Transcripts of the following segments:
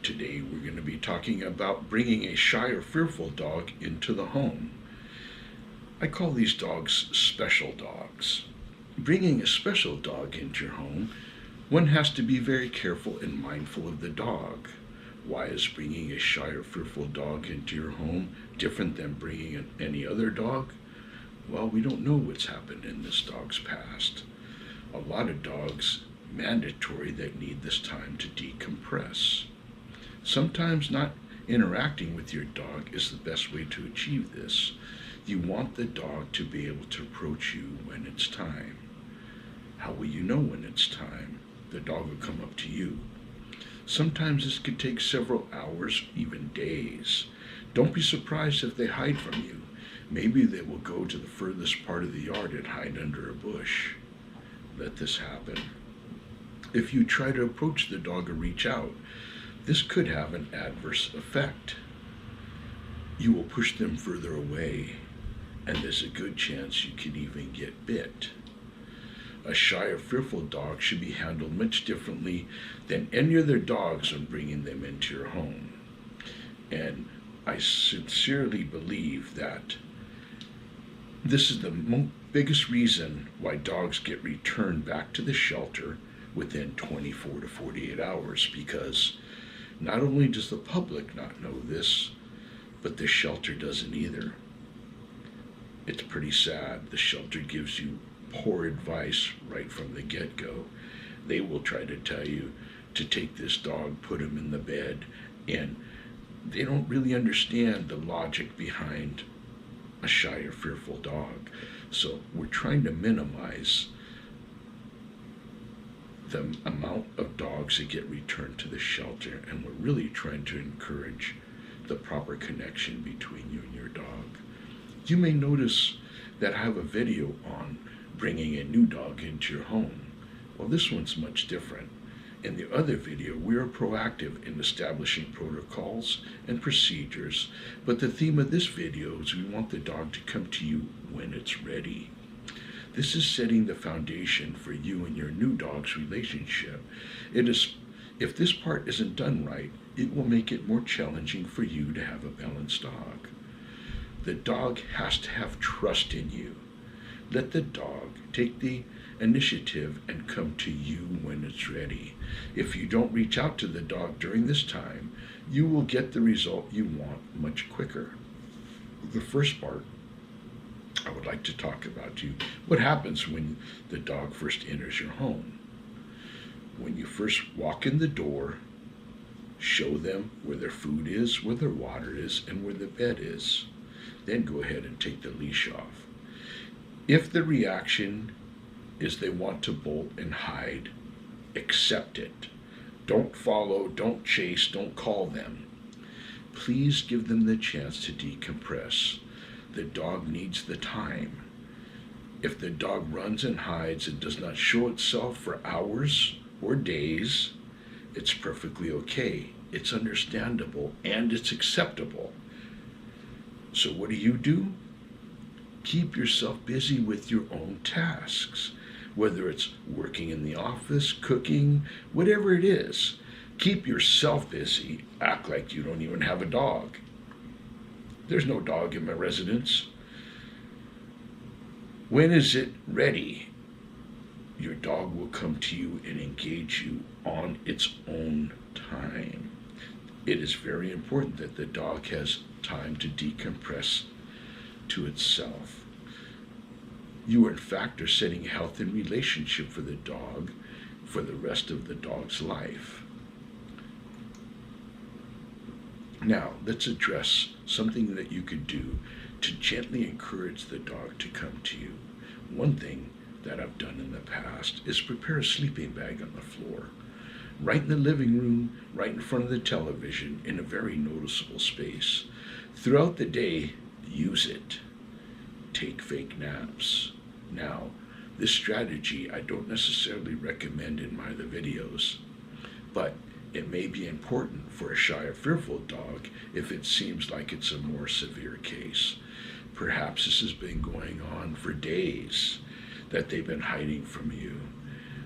Today we're going to be talking about bringing a shy or fearful dog into the home. I call these dogs special dogs. Bringing a special dog into your home, one has to be very careful and mindful of the dog. Why is bringing a shy or fearful dog into your home different than bringing any other dog? Well, we don't know what's happened in this dog's past. A lot of dogs mandatory that need this time to decompress. Sometimes not interacting with your dog is the best way to achieve this. You want the dog to be able to approach you when it's time. How will you know when it's time? The dog will come up to you. Sometimes this could take several hours, even days. Don't be surprised if they hide from you. Maybe they will go to the furthest part of the yard and hide under a bush. Let this happen. If you try to approach the dog or reach out, this could have an adverse effect. You will push them further away, and there's a good chance you could even get bit. A shy or fearful dog should be handled much differently than any other dogs when bringing them into your home. And I sincerely believe that this is the biggest reason why dogs get returned back to the shelter within 24 to 48 hours, because not only does the public not know this, but the shelter doesn't either. It's pretty sad. The shelter gives you poor advice right from the get-go. They will try to tell you to take this dog, put him in the bed, and they don't really understand the logic behind a shy or fearful dog. So we're trying to minimize the amount of dogs that get returned to the shelter, and we're really trying to encourage the proper connection between you and your dog. You may notice that I have a video on bringing a new dog into your home. Well, this one's much different. In the other video, we are proactive in establishing protocols and procedures, but the theme of this video is we want the dog to come to you when it's ready. This is setting the foundation for you and your new dog's relationship. If this part isn't done right, it will make it more challenging for you to have a balanced dog. The dog has to have trust in you. Let the dog take the initiative and come to you when it's ready. If you don't reach out to the dog during this time, you will get the result you want much quicker. The first part I would like to talk about what happens when the dog first enters your home. When you first walk in the door, show them where their food is, where their water is, and where the bed is. Then go ahead and take the leash off. If the reaction is they want to bolt and hide, accept it. Don't follow, don't chase, don't call them. Please give them the chance to decompress. The dog needs the time. If the dog runs and hides and does not show itself for hours or days, it's perfectly okay. It's understandable and it's acceptable. So what do? Keep yourself busy with your own tasks, whether it's working in the office, cooking, whatever it is. Keep yourself busy. Act like you don't even have a dog. There's no dog in my residence. When is it ready? Your dog will come to you and engage you on its own time. It is very important that the dog has time to decompress to itself. You, in fact, are setting health and relationship for the dog for the rest of the dog's life. Now, let's address something that you could do to gently encourage the dog to come to you. One thing that I've done in the past is prepare a sleeping bag on the floor, right in the living room, right in front of the television, in a very noticeable space. Throughout the day, use it. Take fake naps. Now, this strategy I don't necessarily recommend in my other videos, but it may be important for a shy or fearful dog if it seems like it's a more severe case. Perhaps this has been going on for days, that they've been hiding from you,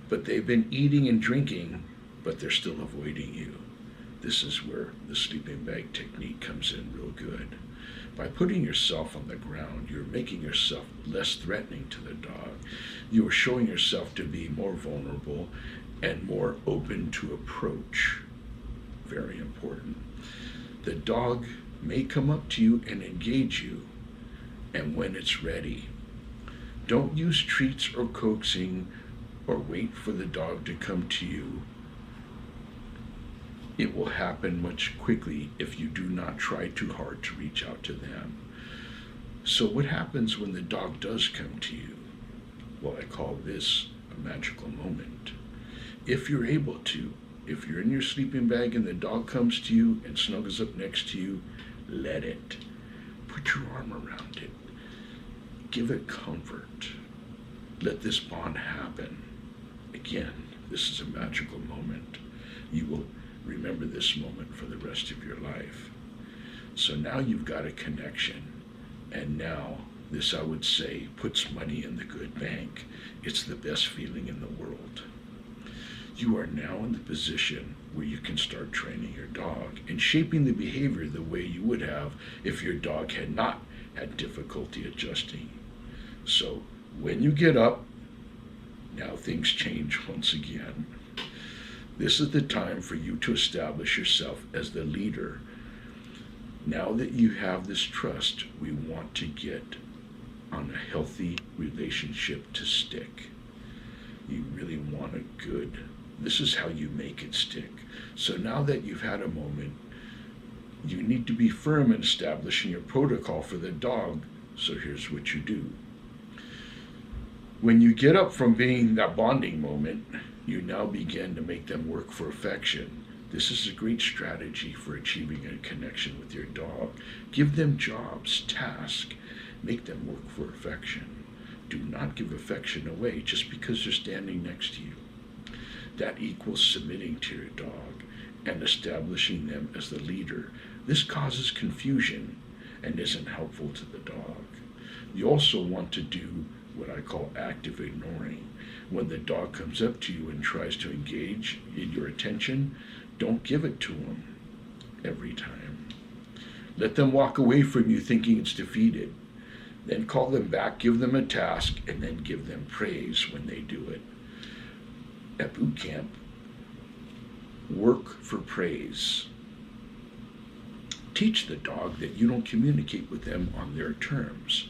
but they've been eating and drinking, but they're still avoiding you. This is where the sleeping bag technique comes in real good. By putting yourself on the ground, you're making yourself less threatening to the dog. You are showing yourself to be more vulnerable and more open to approach. Very important. The dog may come up to you and engage you, and when it's ready. Don't use treats or coaxing or wait for the dog to come to you. It will happen much quickly if you do not try too hard to reach out to them. So what happens when the dog does come to you? Well, I call this a magical moment. If you're able to, if you're in your sleeping bag and the dog comes to you and snuggles up next to you, let it. Put your arm around it. Give it comfort. Let this bond happen. Again, this is a magical moment. You will remember this moment for the rest of your life. So now you've got a connection. And now, this I would say puts money in the good bank. It's the best feeling in the world. You are now in the position where you can start training your dog and shaping the behavior the way you would have if your dog had not had difficulty adjusting. So when you get up, now things change once again. This is the time for you to establish yourself as the leader. Now that you have this trust, we want to get on a healthy relationship to stick. You really want a good, this is how you make it stick. So now that you've had a moment, you need to be firm in establishing your protocol for the dog. So here's what you do. When you get up from being that bonding moment, you now begin to make them work for affection. This is a great strategy for achieving a connection with your dog. Give them jobs, tasks, make them work for affection. Do not give affection away just because they're standing next to you. That equals submitting to your dog and establishing them as the leader. This causes confusion and isn't helpful to the dog. You also want to do what I call active ignoring. When the dog comes up to you and tries to engage in your attention, don't give it to them every time. Let them walk away from you thinking it's defeated. Then call them back, give them a task, and then give them praise when they do it. At boot camp, work for praise. Teach the dog that you don't communicate with them on their terms.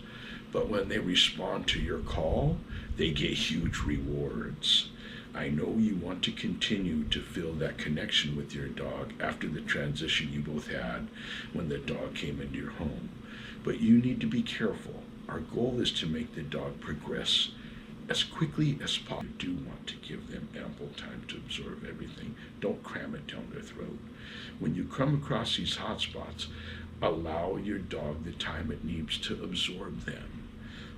But when they respond to your call, they get huge rewards. I know you want to continue to feel that connection with your dog after the transition you both had when the dog came into your home. But you need to be careful. Our goal is to make the dog progress as quickly as possible. You do want to give them ample time to absorb everything. Don't cram it down their throat. When you come across these hot spots, allow your dog the time it needs to absorb them.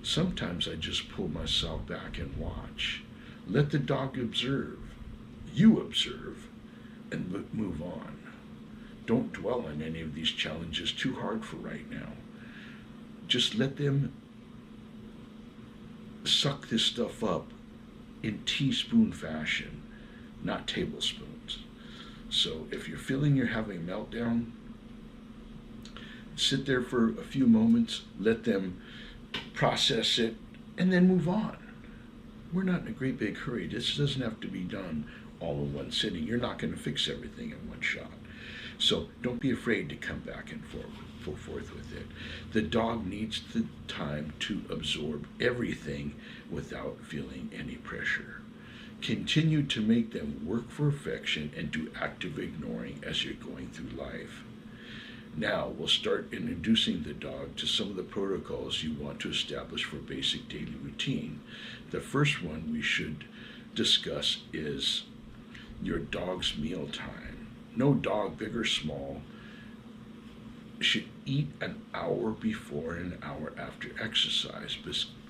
Sometimes I just pull myself back and watch. Let the dog observe. You observe and move on. Don't dwell on any of these challenges too hard for right now. Just let them suck this stuff up in teaspoon fashion, not tablespoons. So if you're feeling you're having a meltdown, sit there for a few moments, let them process it, and then move on. We're not in a great big hurry. This doesn't have to be done all in one sitting. You're not going to fix everything in one shot. So don't be afraid to come back and forth with it. The dog needs the time to absorb everything without feeling any pressure. Continue to make them work for affection and do active ignoring as you're going through life. Now we'll start introducing the dog to some of the protocols you want to establish for basic daily routine. The first one we should discuss is your dog's meal time. No dog, big or small, should eat an hour before and an hour after exercise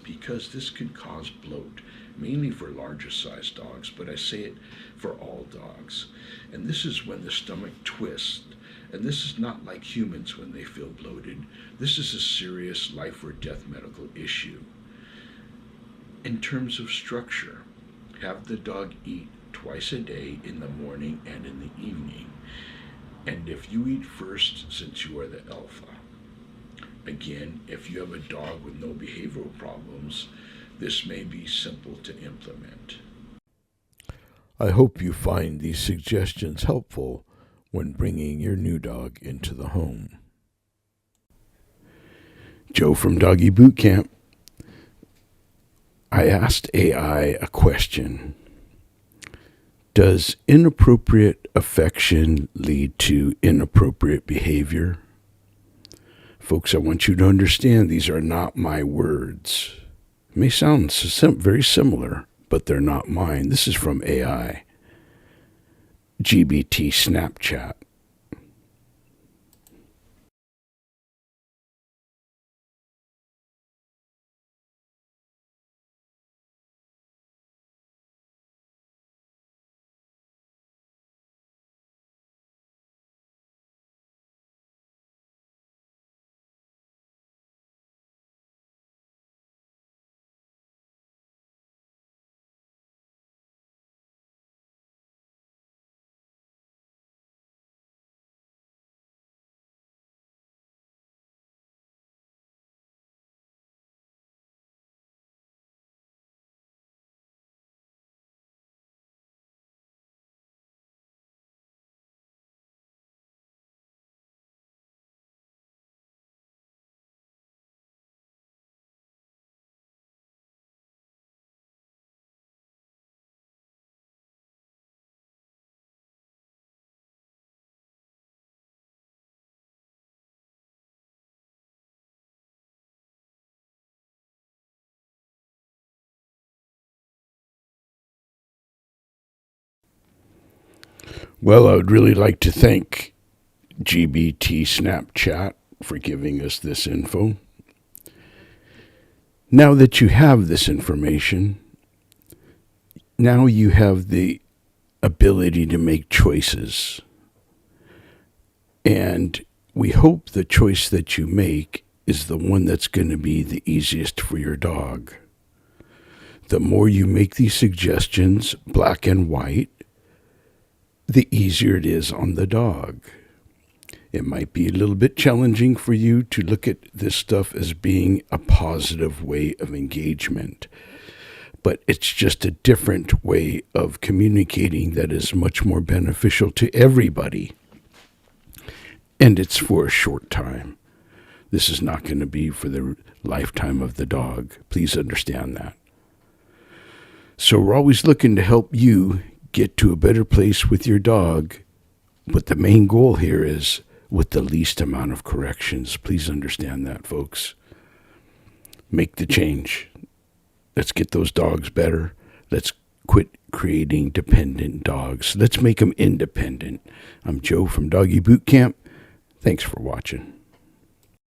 because this can cause bloat, mainly for larger sized dogs, but I say it for all dogs. And this is when the stomach twists. And this is not like humans when they feel bloated. This is a serious life or death medical issue. In terms of structure, have the dog eat twice a day in the morning and in the evening. And if you eat first, since you are the alpha, again, if you have a dog with no behavioral problems, this may be simple to implement. I hope you find these suggestions helpful when bringing your new dog into the home. Joe from Doggy Boot Camp. I asked AI a question. Does inappropriate affection lead to inappropriate behavior? Folks, I want you to understand these are not my words. It may sound very similar, but they're not mine. This is from AI. GBT Snapchat. Well, I would really like to thank GBT Snapchat for giving us this info. Now that you have this information, now you have the ability to make choices. And we hope the choice that you make is the one that's going to be the easiest for your dog. The more you make these suggestions, black and white, the easier it is on the dog. It might be a little bit challenging for you to look at this stuff as being a positive way of engagement, but it's just a different way of communicating that is much more beneficial to everybody. And it's for a short time. This is not going to be for the lifetime of the dog. Please understand that. So we're always looking to help you get to a better place with your dog, but the main goal here is with the least amount of corrections. Please understand that, folks. Make the change. Let's get those dogs better. Let's quit creating dependent dogs. Let's make them independent. I'm Joe from Doggy Boot Camp. Thanks for watching.